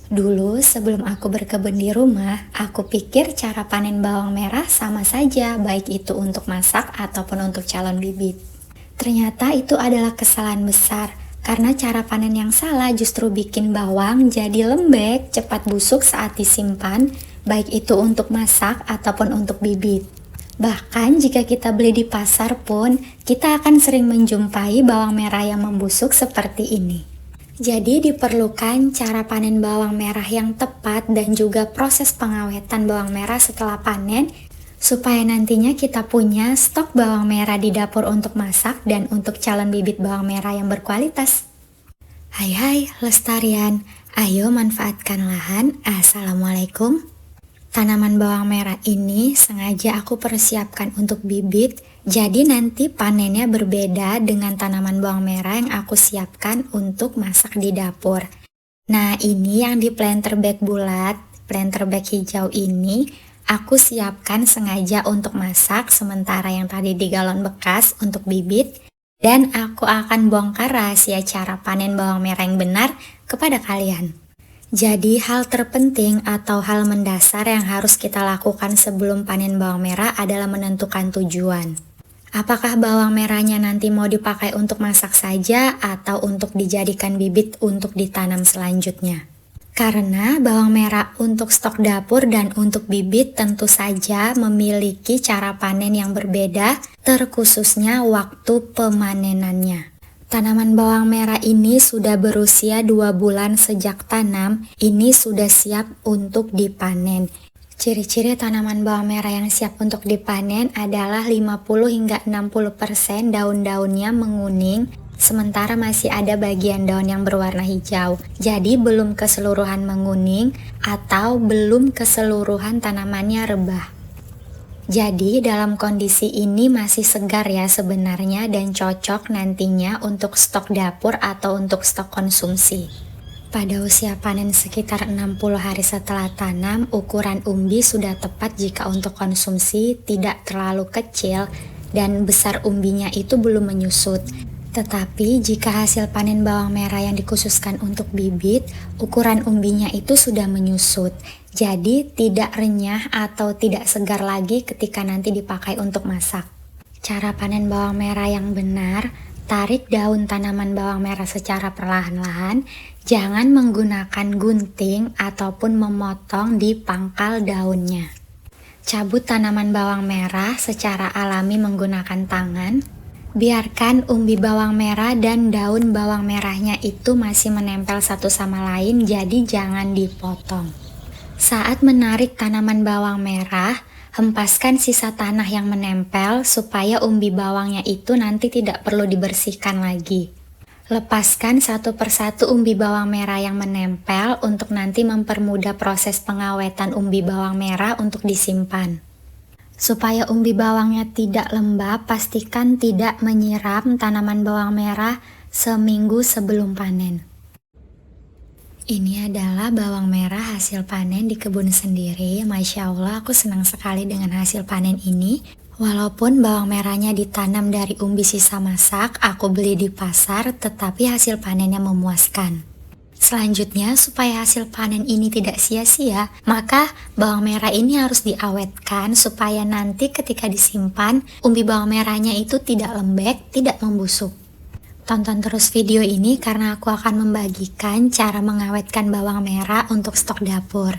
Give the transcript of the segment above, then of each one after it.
Dulu sebelum aku berkebun di rumah, aku pikir cara panen bawang merah sama saja, baik itu untuk masak ataupun untuk calon bibit. Ternyata itu adalah kesalahan besar, karena cara panen yang salah justru bikin bawang jadi lembek, cepat busuk saat disimpan, baik itu untuk masak ataupun untuk bibit. Bahkan jika kita beli di pasar pun, kita akan sering menjumpai bawang merah yang membusuk seperti ini. Jadi diperlukan cara panen bawang merah yang tepat dan juga proses pengawetan bawang merah setelah panen supaya nantinya kita punya stok bawang merah di dapur untuk masak dan untuk calon bibit bawang merah yang berkualitas. Hai lestarian, ayo manfaatkan lahan. Assalamualaikum. Tanaman bawang merah ini sengaja aku persiapkan untuk bibit, jadi nanti panennya berbeda dengan tanaman bawang merah yang aku siapkan untuk masak di dapur. Nah, ini yang di planter bag bulat, planter bag hijau ini aku siapkan sengaja untuk masak, sementara yang tadi di galon bekas untuk bibit. Dan aku akan bongkar rahasia cara panen bawang merah yang benar kepada kalian. Jadi hal terpenting atau hal mendasar yang harus kita lakukan sebelum panen bawang merah adalah menentukan tujuan. Apakah bawang merahnya nanti mau dipakai untuk masak saja atau untuk dijadikan bibit untuk ditanam selanjutnya? Karena bawang merah untuk stok dapur dan untuk bibit tentu saja memiliki cara panen yang berbeda, terkhususnya waktu pemanenannya. Tanaman bawang merah ini sudah berusia 2 bulan sejak tanam, ini sudah siap untuk dipanen. Ciri-ciri tanaman bawang merah yang siap untuk dipanen adalah 50 hingga 60% daun-daunnya menguning, sementara masih ada bagian daun yang berwarna hijau. Jadi belum keseluruhan menguning atau belum keseluruhan tanamannya rebah. Jadi dalam kondisi ini masih segar ya sebenarnya dan cocok nantinya untuk stok dapur atau untuk stok konsumsi. Pada usia panen sekitar 60 hari setelah tanam, ukuran umbi sudah tepat jika untuk konsumsi, tidak terlalu kecil dan besar umbinya itu belum menyusut. Tetapi jika hasil panen bawang merah yang dikhususkan untuk bibit, ukuran umbinya itu sudah menyusut. Jadi tidak renyah atau tidak segar lagi ketika nanti dipakai untuk masak. Cara panen bawang merah yang benar, tarik daun tanaman bawang merah secara perlahan-lahan, jangan menggunakan gunting ataupun memotong di pangkal daunnya. Cabut tanaman bawang merah secara alami menggunakan tangan. Biarkan umbi bawang merah dan daun bawang merahnya itu masih menempel satu sama lain, jadi jangan dipotong. Saat menarik tanaman bawang merah, hempaskan sisa tanah yang menempel supaya umbi bawangnya itu nanti tidak perlu dibersihkan lagi. Lepaskan satu persatu umbi bawang merah yang menempel untuk nanti mempermudah proses pengawetan umbi bawang merah untuk disimpan. Supaya umbi bawangnya tidak lembab, pastikan tidak menyiram tanaman bawang merah seminggu sebelum panen. Ini adalah bawang merah hasil panen di kebun sendiri. Masya Allah, aku senang sekali dengan hasil panen ini. Walaupun bawang merahnya ditanam dari umbi sisa masak, aku beli di pasar, tetapi hasil panennya memuaskan. Selanjutnya, supaya hasil panen ini tidak sia-sia, maka bawang merah ini harus diawetkan supaya nanti ketika disimpan, umbi bawang merahnya itu tidak lembek, tidak membusuk. Tonton terus video ini karena aku akan membagikan cara mengawetkan bawang merah untuk stok dapur.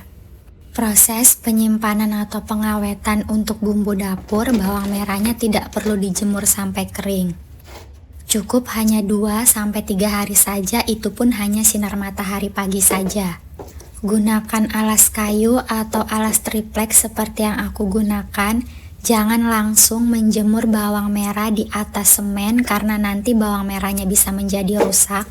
Proses penyimpanan atau pengawetan untuk bumbu dapur, bawang merahnya tidak perlu dijemur sampai kering. Cukup hanya 2-3 hari saja, itu pun hanya sinar matahari pagi saja. Gunakan alas kayu atau alas triplek seperti yang aku gunakan. Jangan langsung menjemur bawang merah di atas semen karena nanti bawang merahnya bisa menjadi rusak.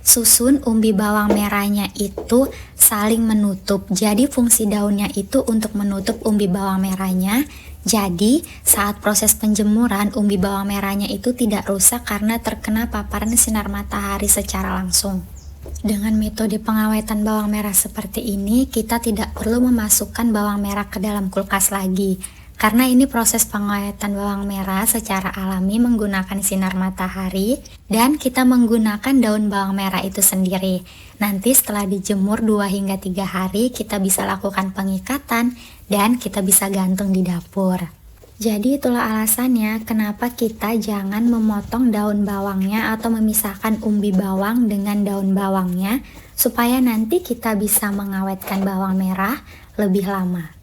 Susun umbi bawang merahnya itu saling menutup. Jadi fungsi daunnya itu untuk menutup umbi bawang merahnya. Jadi saat proses penjemuran, umbi bawang merahnya itu tidak rusak karena terkena paparan sinar matahari secara langsung. Dengan metode pengawetan bawang merah seperti ini, kita tidak perlu memasukkan bawang merah ke dalam kulkas lagi. Karena ini proses pengawetan bawang merah secara alami menggunakan sinar matahari dan kita menggunakan daun bawang merah itu sendiri. Nanti setelah dijemur 2 hingga 3 hari kita bisa lakukan pengikatan dan kita bisa gantung di dapur. Jadi itulah alasannya kenapa kita jangan memotong daun bawangnya atau memisahkan umbi bawang dengan daun bawangnya supaya nanti kita bisa mengawetkan bawang merah lebih lama.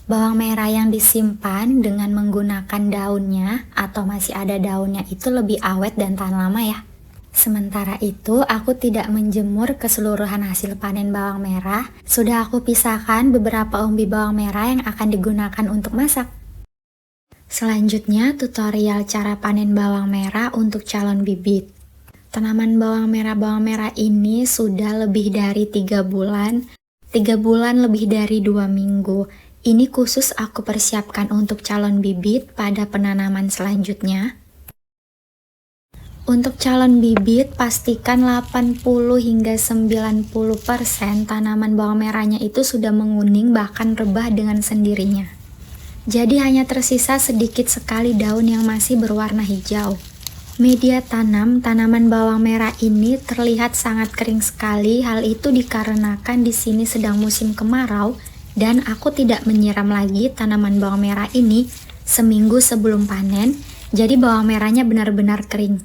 Bawang merah yang disimpan dengan menggunakan daunnya atau masih ada daunnya itu lebih awet dan tahan lama ya. Sementara itu aku tidak menjemur keseluruhan hasil panen bawang merah. Sudah aku pisahkan beberapa umbi bawang merah yang akan digunakan untuk masak. Selanjutnya tutorial cara panen bawang merah untuk calon bibit. Tanaman bawang merah ini sudah lebih dari 3 bulan. 3 bulan lebih dari 2 minggu. Ini khusus aku persiapkan untuk calon bibit pada penanaman selanjutnya. Untuk calon bibit, pastikan 80 hingga 90% tanaman bawang merahnya itu sudah menguning bahkan rebah dengan sendirinya. Jadi hanya tersisa sedikit sekali daun yang masih berwarna hijau. Media tanam tanaman bawang merah ini terlihat sangat kering sekali. Hal itu dikarenakan di sini sedang musim kemarau dan aku tidak menyiram lagi tanaman bawang merah ini seminggu sebelum panen, jadi bawang merahnya benar-benar kering.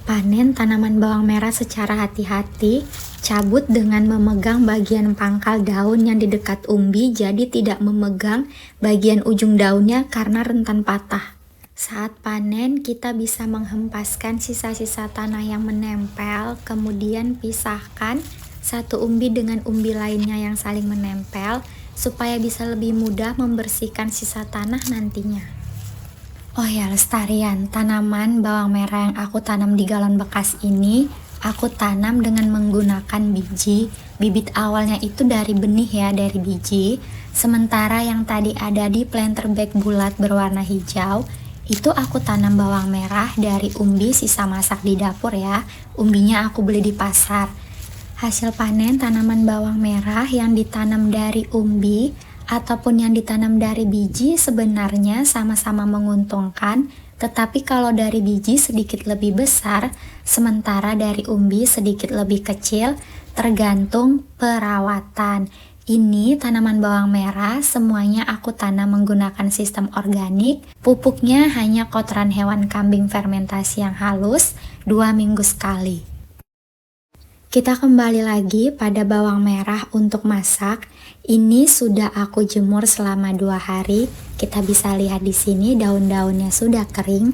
Panen tanaman bawang merah secara hati-hati, cabut dengan memegang bagian pangkal daun yang di dekat umbi, jadi tidak memegang bagian ujung daunnya karena rentan patah. Saat panen, kita bisa menghempaskan sisa-sisa tanah yang menempel, kemudian pisahkan satu umbi dengan umbi lainnya yang saling menempel, supaya bisa lebih mudah membersihkan sisa tanah nantinya. Oh ya, lestarian tanaman bawang merah yang aku tanam di galon bekas ini, aku tanam dengan menggunakan biji. Bibit awalnya itu dari benih ya, dari biji. Sementara yang tadi ada di planter bag bulat berwarna hijau, itu aku tanam bawang merah dari umbi sisa masak di dapur ya. Umbinya aku beli di pasar. Hasil panen tanaman bawang merah yang ditanam dari umbi ataupun yang ditanam dari biji sebenarnya sama-sama menguntungkan, tetapi kalau dari biji sedikit lebih besar, sementara dari umbi sedikit lebih kecil, tergantung perawatan. Ini tanaman bawang merah semuanya aku tanam menggunakan sistem organik, pupuknya hanya kotoran hewan kambing fermentasi yang halus 2 minggu sekali. Kita kembali lagi pada bawang merah untuk masak. Ini sudah aku jemur selama 2 hari. Kita bisa lihat di sini daun-daunnya sudah kering.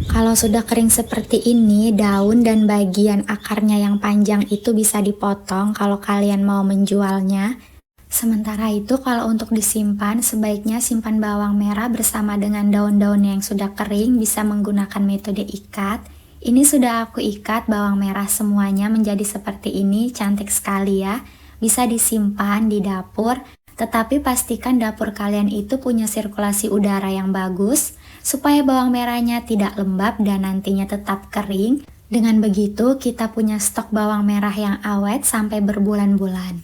Kalau sudah kering seperti ini, daun dan bagian akarnya yang panjang itu bisa dipotong kalau kalian mau menjualnya. Sementara itu kalau untuk disimpan, sebaiknya simpan bawang merah bersama dengan daun-daun yang sudah kering, bisa menggunakan metode ikat. Ini sudah aku ikat bawang merah semuanya menjadi seperti ini, cantik sekali ya. Bisa disimpan di dapur, tetapi pastikan dapur kalian itu punya sirkulasi udara yang bagus, supaya bawang merahnya tidak lembab dan nantinya tetap kering. Dengan begitu kita punya stok bawang merah yang awet sampai berbulan-bulan.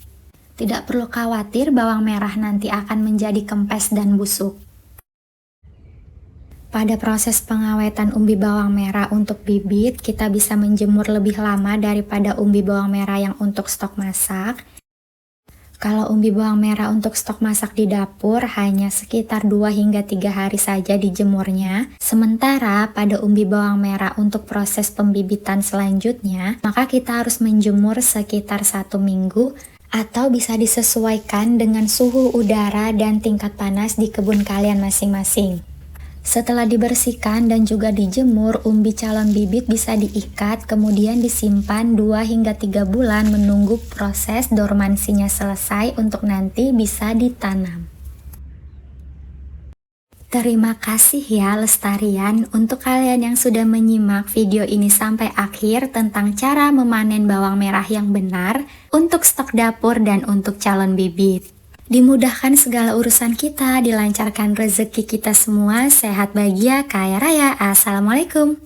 Tidak perlu khawatir bawang merah nanti akan menjadi kempes dan busuk. Pada proses pengawetan umbi bawang merah untuk bibit, kita bisa menjemur lebih lama daripada umbi bawang merah yang untuk stok masak. Kalau umbi bawang merah untuk stok masak di dapur hanya sekitar 2 hingga 3 hari saja dijemurnya. Sementara pada umbi bawang merah untuk proses pembibitan selanjutnya, maka kita harus menjemur sekitar 1 minggu atau bisa disesuaikan dengan suhu udara dan tingkat panas di kebun kalian masing-masing. Setelah dibersihkan dan juga dijemur, umbi calon bibit bisa diikat, kemudian disimpan 2 hingga 3 bulan menunggu proses dormansinya selesai untuk nanti bisa ditanam. Terima kasih ya Lestarian untuk kalian yang sudah menyimak video ini sampai akhir tentang cara memanen bawang merah yang benar untuk stok dapur dan untuk calon bibit. Dimudahkan segala urusan kita, dilancarkan rezeki kita semua, sehat bahagia, kaya raya. Assalamualaikum.